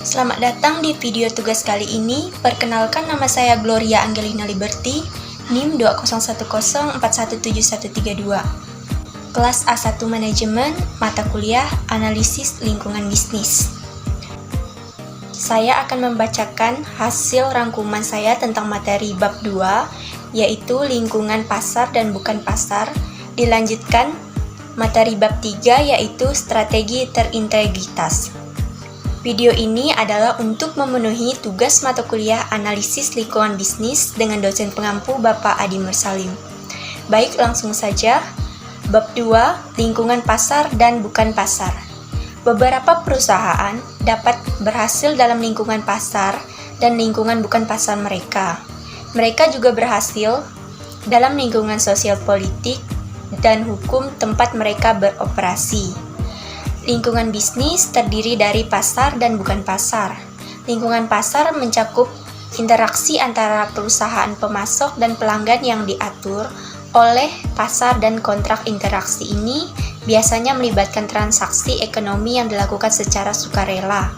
Selamat datang di video tugas kali ini. Perkenalkan, nama saya Gloria Angelina Liberty, NIM 20104171132. Kelas A1 Manajemen, mata kuliah Analisis Lingkungan Bisnis. Saya akan membacakan hasil rangkuman saya tentang materi bab 2, yaitu lingkungan pasar dan bukan pasar. Dilanjutkan materi bab 3, yaitu strategi terintegritas. Video ini adalah untuk memenuhi tugas mata kuliah Analisis Lingkungan Bisnis dengan dosen pengampu Bapak Adi Mursalim. Baik, langsung saja. Bab 2, lingkungan pasar dan bukan pasar. Beberapa perusahaan dapat berhasil dalam lingkungan pasar dan lingkungan bukan pasar mereka. Mereka juga berhasil dalam lingkungan sosial politik dan hukum tempat mereka beroperasi. Lingkungan bisnis terdiri dari pasar dan bukan pasar. Lingkungan pasar mencakup interaksi antara perusahaan pemasok dan pelanggan yang diatur oleh pasar, dan kontrak interaksi ini biasanya melibatkan transaksi ekonomi yang dilakukan secara sukarela.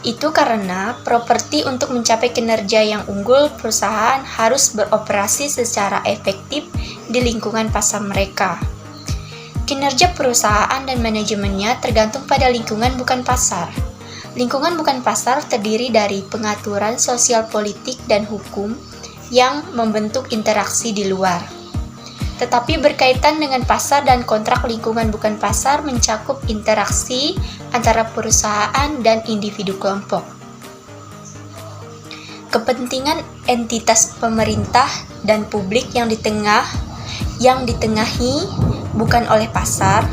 Itu karena properti untuk mencapai kinerja yang unggul, perusahaan harus beroperasi secara efektif di lingkungan pasar mereka. Kinerja perusahaan dan manajemennya tergantung pada lingkungan bukan pasar. Lingkungan bukan pasar terdiri dari pengaturan sosial, politik, dan hukum yang membentuk interaksi di luar. Tetapi berkaitan dengan pasar dan kontrak lingkungan bukan pasar mencakup interaksi antara perusahaan dan individu kelompok. Kepentingan entitas pemerintah dan publik yang ditengahi bukan oleh pasar,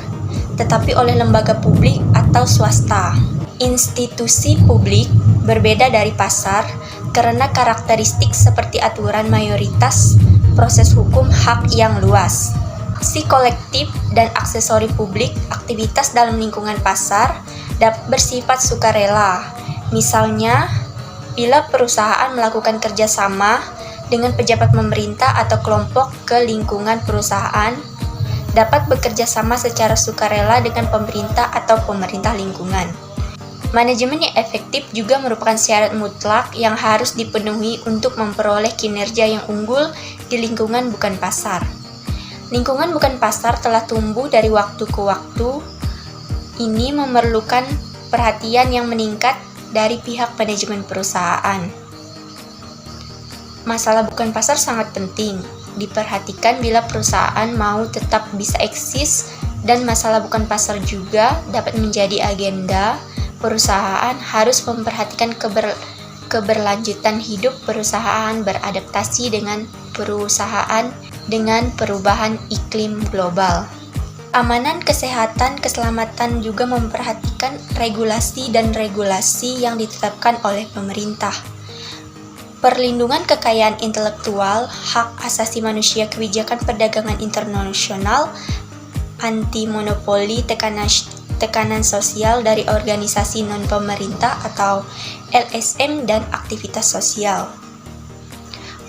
tetapi oleh lembaga publik atau swasta. Institusi publik berbeda dari pasar karena karakteristik seperti aturan mayoritas, proses hukum, hak yang luas. Aksi kolektif dan aksesori publik, aktivitas dalam lingkungan pasar dapat bersifat sukarela. Misalnya, bila perusahaan melakukan kerjasama dengan pejabat pemerintah atau kelompok ke lingkungan perusahaan, dapat bekerja sama secara sukarela dengan pemerintah atau pemerintah lingkungan. Manajemen yang efektif juga merupakan syarat mutlak yang harus dipenuhi untuk memperoleh kinerja yang unggul di lingkungan bukan pasar. Lingkungan bukan pasar telah tumbuh dari waktu ke waktu. Ini memerlukan perhatian yang meningkat dari pihak manajemen perusahaan. Masalah bukan pasar sangat penting diperhatikan bila perusahaan mau tetap bisa eksis, dan masalah bukan pasar juga dapat menjadi agenda. Perusahaan harus memperhatikan keberlanjutan hidup perusahaan, beradaptasi dengan perubahan iklim global. Amanan kesehatan keselamatan juga memperhatikan regulasi yang ditetapkan oleh pemerintah. Perlindungan kekayaan intelektual, hak asasi manusia, kebijakan perdagangan internasional, anti monopoli, tekanan sosial dari organisasi non-pemerintah atau LSM, dan aktivitas sosial.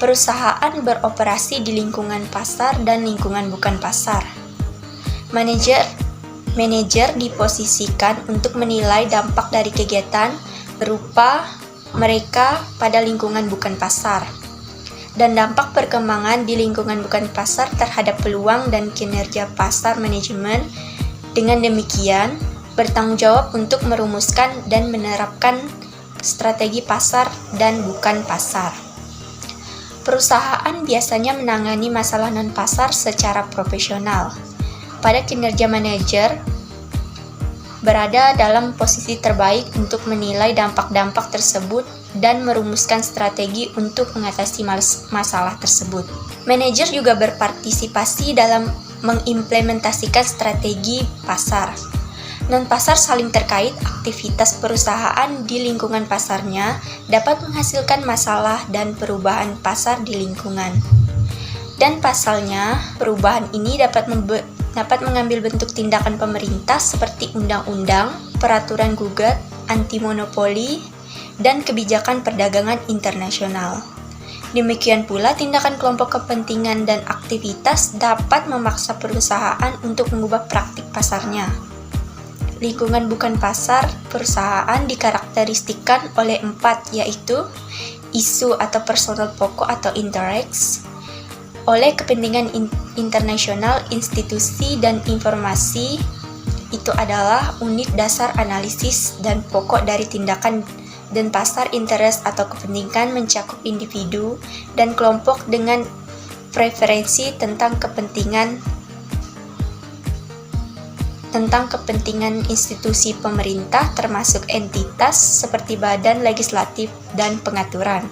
Perusahaan beroperasi di lingkungan pasar dan lingkungan bukan pasar. Manajer diposisikan untuk menilai dampak dari kegiatan berupa mereka pada lingkungan bukan pasar, dan dampak perkembangan di lingkungan bukan pasar terhadap peluang dan kinerja pasar manajemen. Dengan demikian, bertanggung jawab untuk merumuskan dan menerapkan strategi pasar dan bukan pasar. Perusahaan biasanya menangani masalah non-pasar secara profesional. Pada kinerja manajer berada dalam posisi terbaik untuk menilai dampak-dampak tersebut dan merumuskan strategi untuk mengatasi masalah tersebut. Manajer juga berpartisipasi dalam mengimplementasikan strategi pasar. Non-pasar saling terkait. Aktivitas perusahaan di lingkungan pasarnya dapat menghasilkan masalah dan perubahan pasar di lingkungan. Dan pasalnya, perubahan ini dapat mengambil bentuk tindakan pemerintah seperti undang-undang, peraturan gugat, anti monopoli, dan kebijakan perdagangan internasional. Demikian pula, tindakan kelompok kepentingan dan aktivitas dapat memaksa perusahaan untuk mengubah praktik pasarnya. lingkungan bukan pasar perusahaan dikarakteristikkan oleh 4, yaitu isu atau personal pokok atau interests, oleh kepentingan internasional, institusi, dan informasi. Itu adalah unit dasar analisis dan pokok dari tindakan, dan pasar interest atau kepentingan mencakup individu dan kelompok dengan preferensi tentang kepentingan institusi pemerintah termasuk entitas seperti badan legislatif dan pengaturan.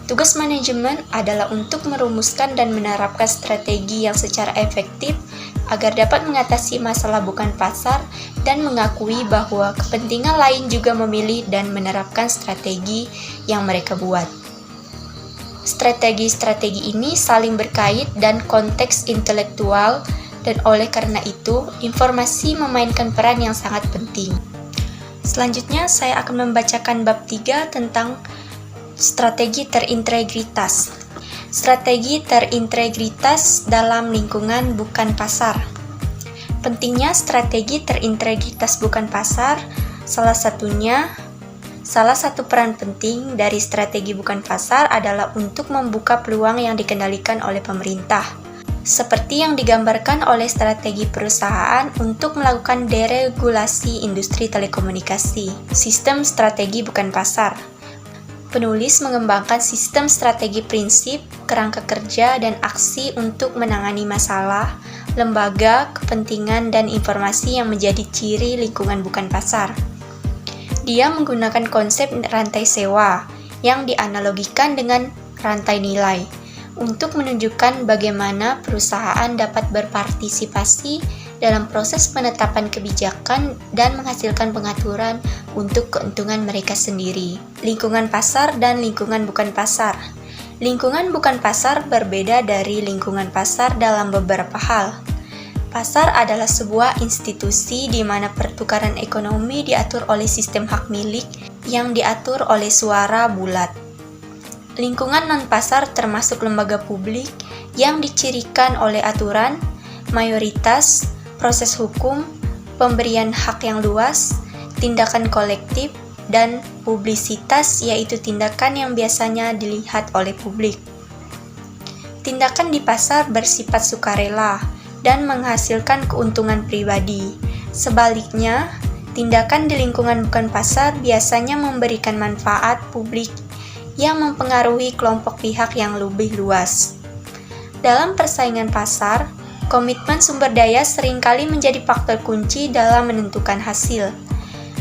Tugas manajemen adalah untuk merumuskan dan menerapkan strategi yang secara efektif agar dapat mengatasi masalah bukan pasar dan mengakui bahwa kepentingan lain juga memilih dan menerapkan strategi yang mereka buat. Strategi-strategi ini saling berkait dan konteks intelektual, dan oleh karena itu, informasi memainkan peran yang sangat penting. Selanjutnya, saya akan membacakan bab 3 tentang strategi terintegritas. Strategi terintegritas dalam lingkungan bukan pasar. Pentingnya strategi terintegritas bukan pasar, salah satu peran penting dari strategi bukan pasar adalah untuk membuka peluang yang dikendalikan oleh pemerintah, seperti yang digambarkan oleh strategi perusahaan untuk melakukan deregulasi industri telekomunikasi. Sistem strategi bukan pasar. Penulis mengembangkan sistem strategi prinsip, kerangka kerja, dan aksi untuk menangani masalah, lembaga, kepentingan, dan informasi yang menjadi ciri lingkungan bukan pasar. Dia menggunakan konsep rantai sewa yang dianalogikan dengan rantai nilai untuk menunjukkan bagaimana perusahaan dapat berpartisipasi dalam proses penetapan kebijakan dan menghasilkan pengaturan untuk keuntungan mereka sendiri. Lingkungan pasar dan lingkungan bukan pasar. Lingkungan bukan pasar berbeda dari lingkungan pasar dalam beberapa hal. Pasar adalah sebuah institusi di mana pertukaran ekonomi diatur oleh sistem hak milik yang diatur oleh suara bulat. Lingkungan non-pasar termasuk lembaga publik yang dicirikan oleh aturan, mayoritas, proses hukum, pemberian hak yang luas, tindakan kolektif, dan publisitas, yaitu tindakan yang biasanya dilihat oleh publik. Tindakan di pasar bersifat sukarela dan menghasilkan keuntungan pribadi. Sebaliknya, tindakan di lingkungan bukan pasar biasanya memberikan manfaat publik yang mempengaruhi kelompok pihak yang lebih luas. Dalam persaingan pasar, komitmen sumber daya seringkali menjadi faktor kunci dalam menentukan hasil.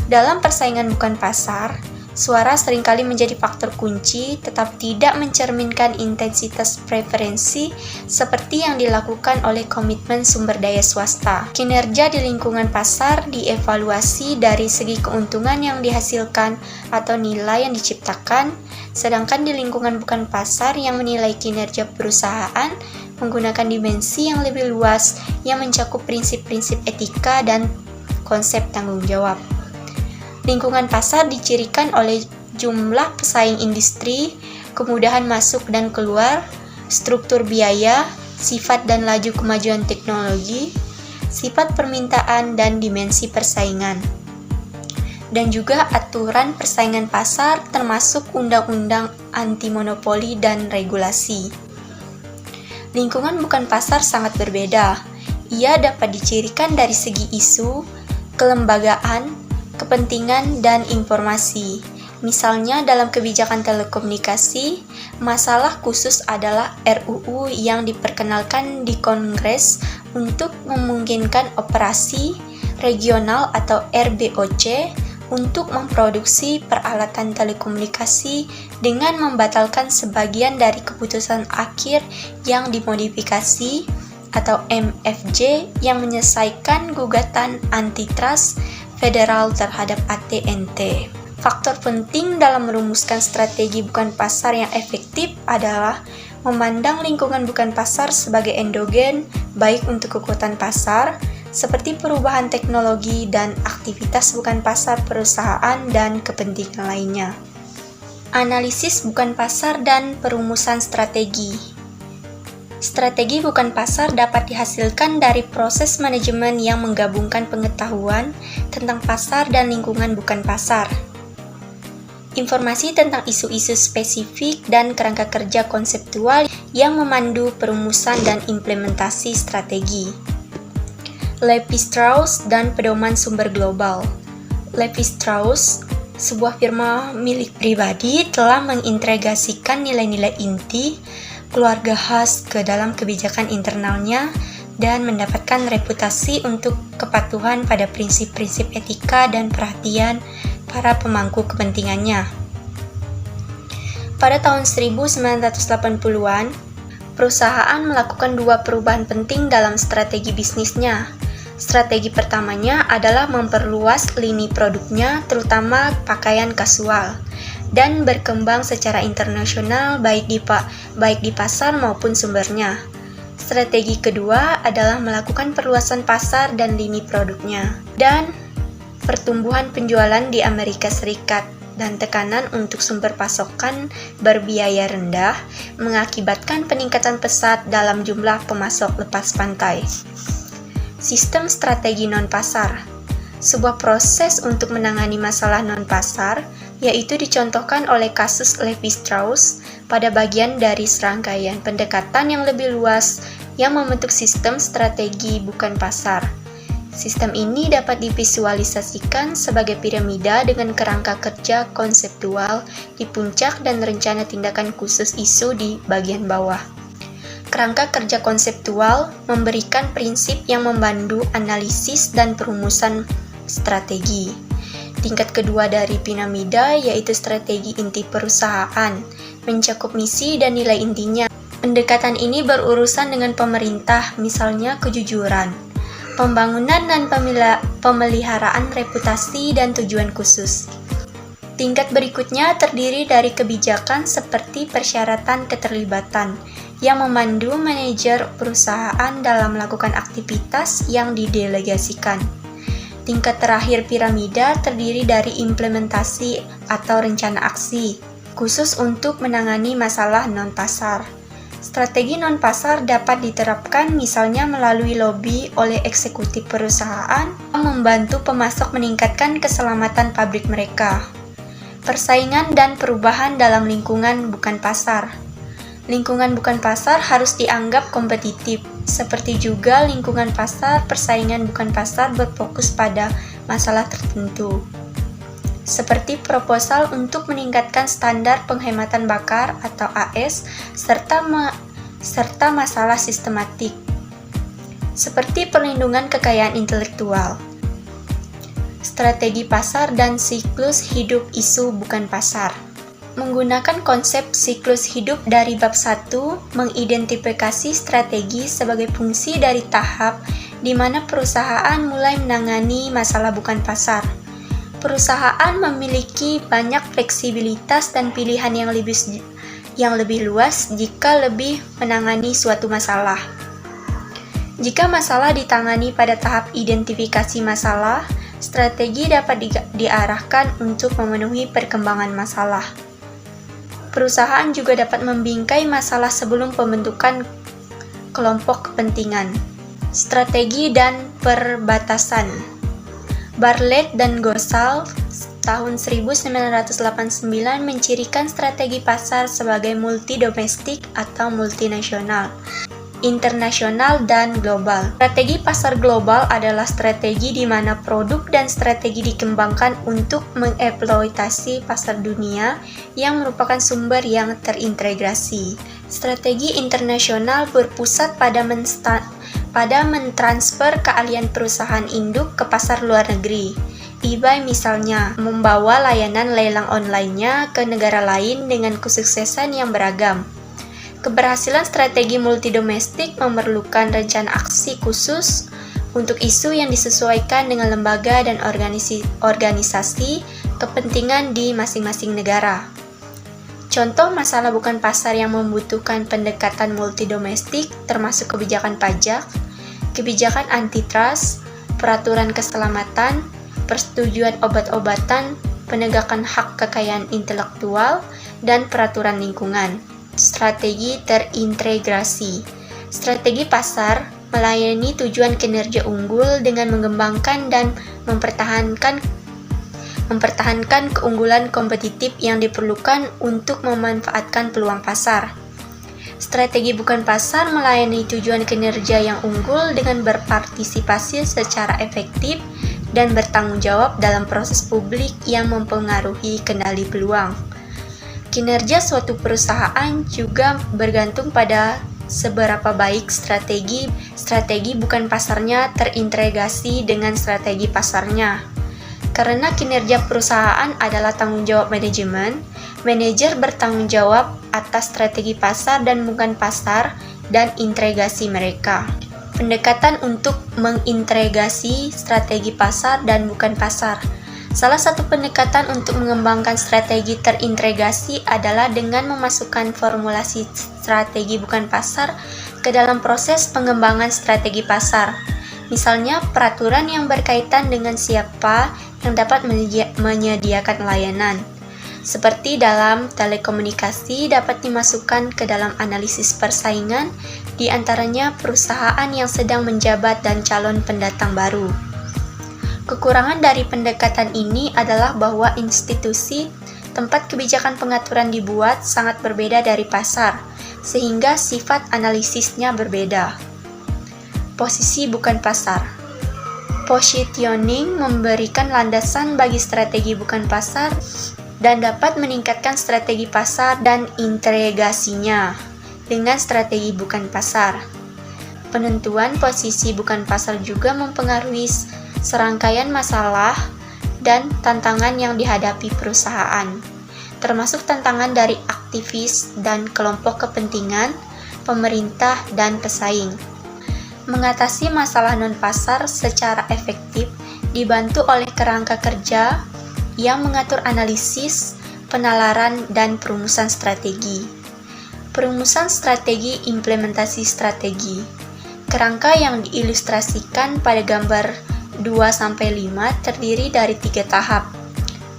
Dalam persaingan bukan pasar, suara seringkali menjadi faktor kunci, tetap tidak mencerminkan intensitas preferensi seperti yang dilakukan oleh komitmen sumber daya swasta. Kinerja di lingkungan pasar dievaluasi dari segi keuntungan yang dihasilkan atau nilai yang diciptakan, sedangkan di lingkungan bukan pasar yang menilai kinerja perusahaan menggunakan dimensi yang lebih luas yang mencakup prinsip-prinsip etika dan konsep tanggung jawab. Lingkungan pasar dicirikan oleh jumlah pesaing industri, kemudahan masuk dan keluar, struktur biaya, sifat dan laju kemajuan teknologi, sifat permintaan dan dimensi persaingan, dan juga aturan persaingan pasar termasuk undang-undang anti monopoli dan regulasi. Lingkungan bukan pasar sangat berbeda. Ia dapat dicirikan dari segi isu, kelembagaan, kepentingan, dan informasi. Misalnya dalam kebijakan telekomunikasi, masalah khusus adalah RUU yang diperkenalkan di Kongres untuk memungkinkan operasi regional atau RBOC untuk memproduksi peralatan telekomunikasi dengan membatalkan sebagian dari keputusan akhir yang dimodifikasi atau MFJ yang menyelesaikan gugatan antitrust federal terhadap AT&T. Faktor penting dalam merumuskan strategi bukan pasar yang efektif adalah memandang lingkungan bukan pasar sebagai endogen, baik untuk kekuatan pasar, seperti perubahan teknologi dan aktivitas bukan pasar perusahaan dan kepentingan lainnya. Analisis bukan pasar dan perumusan strategi. Strategi bukan pasar dapat dihasilkan dari proses manajemen yang menggabungkan pengetahuan tentang pasar dan lingkungan bukan pasar. Informasi tentang isu-isu spesifik dan kerangka kerja konseptual yang memandu perumusan dan implementasi strategi. Levi-Strauss dan pedoman sumber global. Levi-Strauss, sebuah firma milik pribadi, telah mengintegrasikan nilai-nilai inti keluarga khas ke dalam kebijakan internalnya dan mendapatkan reputasi untuk kepatuhan pada prinsip-prinsip etika dan perhatian para pemangku kepentingannya. Pada tahun 1980-an, perusahaan melakukan dua perubahan penting dalam strategi bisnisnya. Strategi pertamanya adalah memperluas lini produknya, terutama pakaian kasual, dan berkembang secara internasional baik di pasar maupun sumbernya. Strategi kedua adalah melakukan perluasan pasar dan lini produknya, dan pertumbuhan penjualan di Amerika Serikat dan tekanan untuk sumber pasokan berbiaya rendah mengakibatkan peningkatan pesat dalam jumlah pemasok lepas pantai. Sistem strategi non-pasar, sebuah proses untuk menangani masalah non-pasar, yaitu dicontohkan oleh kasus Levi-Strauss pada bagian dari serangkaian pendekatan yang lebih luas yang membentuk sistem strategi bukan pasar. Sistem ini dapat divisualisasikan sebagai piramida dengan kerangka kerja konseptual di puncak dan rencana tindakan khusus isu di bagian bawah. Kerangka kerja konseptual memberikan prinsip yang membantu analisis dan perumusan strategi. Tingkat kedua dari piramida yaitu strategi inti perusahaan, mencakup misi dan nilai intinya. Pendekatan ini berurusan dengan pemerintah, misalnya kejujuran, pembangunan dan pemeliharaan reputasi dan tujuan khusus. Tingkat berikutnya terdiri dari kebijakan seperti persyaratan keterlibatan, yang memandu manajer perusahaan dalam melakukan aktivitas yang didelegasikan. Tingkat terakhir piramida terdiri dari implementasi atau rencana aksi, khusus untuk menangani masalah non-pasar. Strategi non-pasar dapat diterapkan misalnya melalui lobby oleh eksekutif perusahaan yang membantu pemasok meningkatkan keselamatan pabrik mereka. Persaingan dan perubahan dalam lingkungan bukan pasar. Lingkungan bukan pasar harus dianggap kompetitif, seperti juga lingkungan pasar, persaingan bukan pasar berfokus pada masalah tertentu, seperti proposal untuk meningkatkan standar penghematan bakar atau AS, serta masalah sistematik, seperti perlindungan kekayaan intelektual. Strategi pasar dan siklus hidup isu bukan pasar. Menggunakan konsep siklus hidup dari bab 1, mengidentifikasi strategi sebagai fungsi dari tahap di mana perusahaan mulai menangani masalah bukan pasar. Perusahaan memiliki banyak fleksibilitas dan pilihan yang lebih luas jika lebih menangani suatu masalah. Jika masalah ditangani pada tahap identifikasi masalah, strategi dapat diarahkan untuk memenuhi perkembangan masalah. Perusahaan juga dapat membingkai masalah sebelum pembentukan kelompok kepentingan. Strategi dan perbatasan. Bartlett dan Gosal tahun 1989 mencirikan strategi pasar sebagai multi-domestik atau multinasional, internasional, dan global. Strategi pasar global adalah strategi di mana produk dan strategi dikembangkan untuk mengeksploitasi pasar dunia yang merupakan sumber yang terintegrasi. Strategi internasional berpusat pada mentransfer keahlian perusahaan induk ke pasar luar negeri. eBay misalnya membawa layanan lelang online-nya ke negara lain dengan kesuksesan yang beragam. Keberhasilan strategi multidomestik memerlukan rencana aksi khusus untuk isu yang disesuaikan dengan lembaga dan organisasi kepentingan di masing-masing negara. Contoh masalah bukan pasar yang membutuhkan pendekatan multidomestik termasuk kebijakan pajak, kebijakan antitrust, peraturan keselamatan, persetujuan obat-obatan, penegakan hak kekayaan intelektual, dan peraturan lingkungan. Strategi terintegrasi. Strategi pasar melayani tujuan kinerja unggul dengan mengembangkan dan mempertahankan keunggulan kompetitif yang diperlukan untuk memanfaatkan peluang pasar. Strategi bukan pasar melayani tujuan kinerja yang unggul dengan berpartisipasi secara efektif dan bertanggung jawab dalam proses publik yang mempengaruhi kendali peluang. Kinerja suatu perusahaan juga bergantung pada seberapa baik strategi bukan pasarnya terintegrasi dengan strategi pasarnya. Karena kinerja perusahaan adalah tanggung jawab manajemen, manajer bertanggung jawab atas strategi pasar dan bukan pasar dan integrasi mereka. Pendekatan untuk mengintegrasi strategi pasar dan bukan pasar. Salah satu pendekatan untuk mengembangkan strategi terintegrasi adalah dengan memasukkan formulasi strategi bukan pasar ke dalam proses pengembangan strategi pasar. Misalnya, peraturan yang berkaitan dengan siapa yang dapat menyediakan layanan. Seperti dalam telekomunikasi dapat dimasukkan ke dalam analisis persaingan, di antaranya perusahaan yang sedang menjabat dan calon pendatang baru. Kekurangan dari pendekatan ini adalah bahwa institusi tempat kebijakan pengaturan dibuat sangat berbeda dari pasar, sehingga sifat analisisnya berbeda. Posisi bukan pasar. Positioning memberikan landasan bagi strategi bukan pasar dan dapat meningkatkan strategi pasar dan integrasinya dengan strategi bukan pasar. Penentuan posisi bukan pasar juga mempengaruhi serangkaian masalah dan tantangan yang dihadapi perusahaan, termasuk tantangan dari aktivis dan kelompok kepentingan, pemerintah, dan pesaing. Mengatasi masalah non-pasar secara efektif dibantu oleh kerangka kerja yang mengatur analisis, penalaran, dan perumusan strategi. Perumusan strategi implementasi strategi. Kerangka yang diilustrasikan pada gambar 2-5 terdiri dari 3 tahap: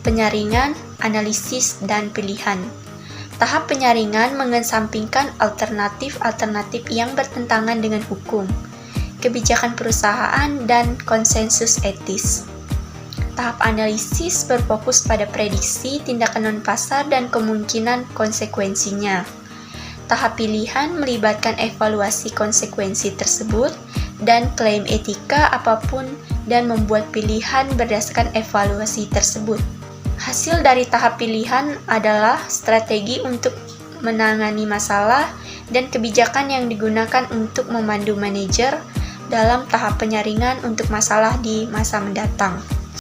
penyaringan, analisis, dan pilihan. Tahap penyaringan mengesampingkan alternatif-alternatif yang bertentangan dengan hukum, kebijakan perusahaan, dan konsensus etis. Tahap analisis berfokus pada prediksi tindakan non-pasar dan kemungkinan konsekuensinya. Tahap pilihan melibatkan evaluasi konsekuensi tersebut dan klaim etika apapun dan membuat pilihan berdasarkan evaluasi tersebut. Hasil dari tahap pilihan adalah strategi untuk menangani masalah dan kebijakan yang digunakan untuk memandu manajer dalam tahap penyaringan untuk masalah di masa mendatang.